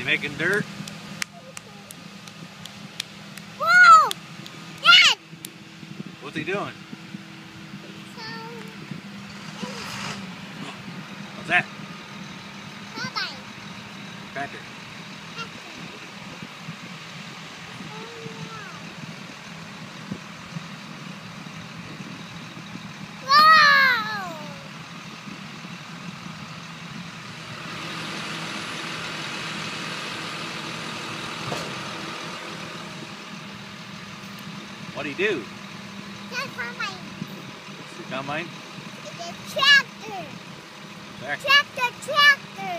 You making dirt? Whoa! Dad! What's he doing? What's that? Tractor. What do you do? That's combine. It's the combine? It's a tractor. Tractor. Tractor.